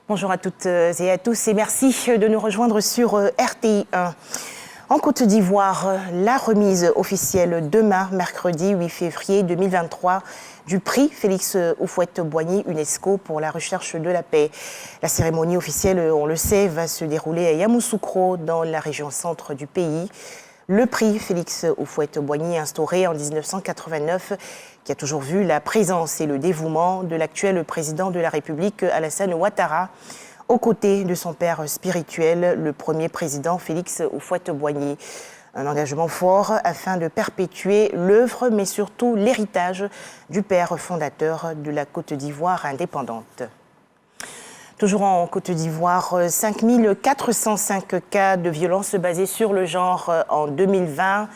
Bonjour à toutes et à tous et merci de nous rejoindre sur RTI 1. En Côte d'Ivoire, la remise officielle demain, mercredi 8 février 2023, du prix Félix Houphouët-Boigny UNESCO pour la recherche de la paix. La cérémonie officielle, on le sait, va se dérouler à Yamoussoukro, dans la région centre du pays. Le prix Félix Houphouët-Boigny, instauré en 1989, qui a toujours vu la présence et le dévouement de l'actuel président de la République, Alassane Ouattara, aux côtés de son père spirituel, le premier président Félix Houphouët-Boigny. Un engagement fort afin de perpétuer l'œuvre, mais surtout l'héritage du père fondateur de la Côte d'Ivoire indépendante. Toujours en Côte d'Ivoire, 5405 cas de violences basées sur le genre en 2020.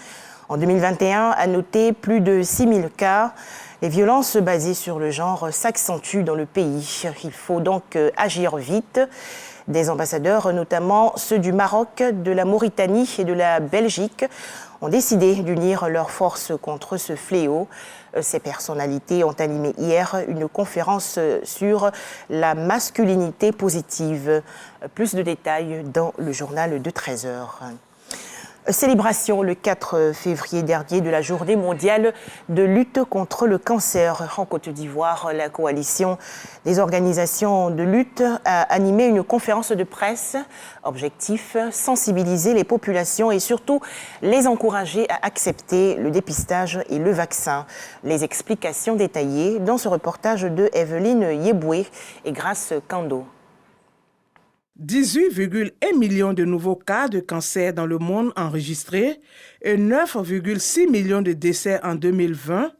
En 2021, à noter plus de 6000 cas. Les violences basées sur le genre s'accentuent dans le pays. Il faut donc agir vite. Des ambassadeurs, notamment ceux du Maroc, de la Mauritanie et de la Belgique, ont décidé d'unir leurs forces contre ce fléau. Ces personnalités ont animé hier une conférence sur la masculinité positive. Plus de détails dans le journal de 13h. Célébration le 4 février dernier de la journée mondiale de lutte contre le cancer. En Côte d'Ivoire, la coalition des organisations de lutte a animé une conférence de presse. Objectif, sensibiliser les populations et surtout les encourager à accepter le dépistage et le vaccin. Les explications détaillées dans ce reportage de Evelyne Yeboué et Grace Kando. 18,1 millions de nouveaux cas de cancer dans le monde enregistrés et 9,6 millions de décès en 2020.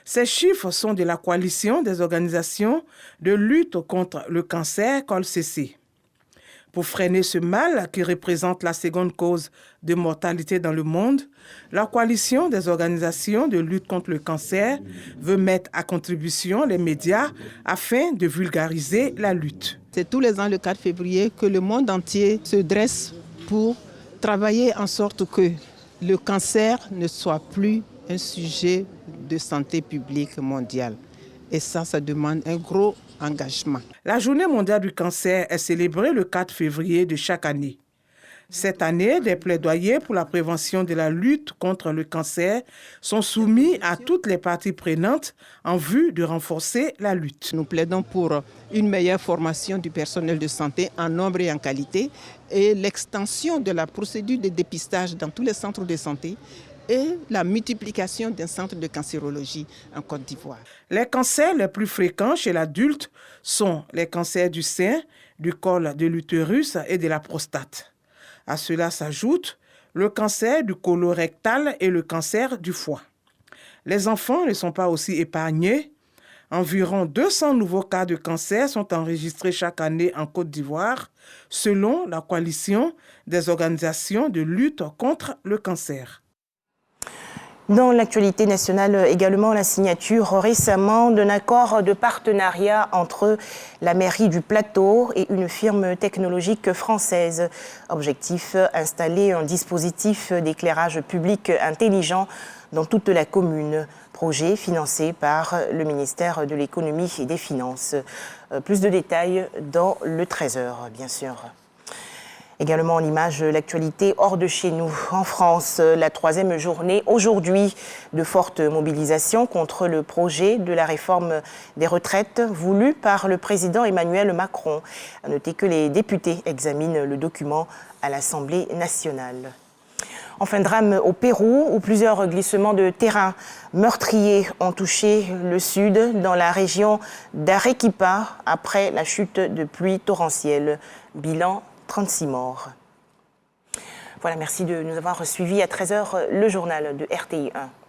Ces chiffres sont de la coalition des organisations de lutte contre le cancer, COLCC. Pour freiner ce mal qui représente la seconde cause de mortalité dans le monde, la coalition des organisations de lutte contre le cancer veut mettre à contribution les médias afin de vulgariser la lutte. C'est tous les ans le 4 février que le monde entier se dresse pour travailler en sorte que le cancer ne soit plus un sujet de santé publique mondiale. Et ça demande un gros engagement. La Journée mondiale du cancer est célébrée le 4 février de chaque année. Cette année, des plaidoyers pour la prévention de la lutte contre le cancer sont soumis à toutes les parties prenantes en vue de renforcer la lutte. Nous plaidons pour une meilleure formation du personnel de santé en nombre et en qualité et l'extension de la procédure de dépistage dans tous les centres de santé et la multiplication d'un centre de cancérologie en Côte d'Ivoire. Les cancers les plus fréquents chez l'adulte sont les cancers du sein, du col de l'utérus et de la prostate. À cela s'ajoute le cancer du colorectal et le cancer du foie. Les enfants ne sont pas aussi épargnés. Environ 200 nouveaux cas de cancer sont enregistrés chaque année en Côte d'Ivoire, selon la coalition des organisations de lutte contre le cancer. Dans l'actualité nationale également, la signature récemment d'un accord de partenariat entre la mairie du Plateau et une firme technologique française. Objectif, installer un dispositif d'éclairage public intelligent dans toute la commune. Projet financé par le ministère de l'économie et des finances. Plus de détails dans le 13h, bien sûr. Également en image, l'actualité hors de chez nous. En France, la 3e journée aujourd'hui de forte mobilisation contre le projet de la réforme des retraites voulu par le président Emmanuel Macron. À noter que les députés examinent le document à l'Assemblée nationale. Enfin, drame au Pérou où plusieurs glissements de terrain meurtriers ont touché le sud dans la région d'Arequipa après la chute de pluie torrentielle. Bilan 36 morts. Voilà, merci de nous avoir suivis à 13h, le journal de RTI 1.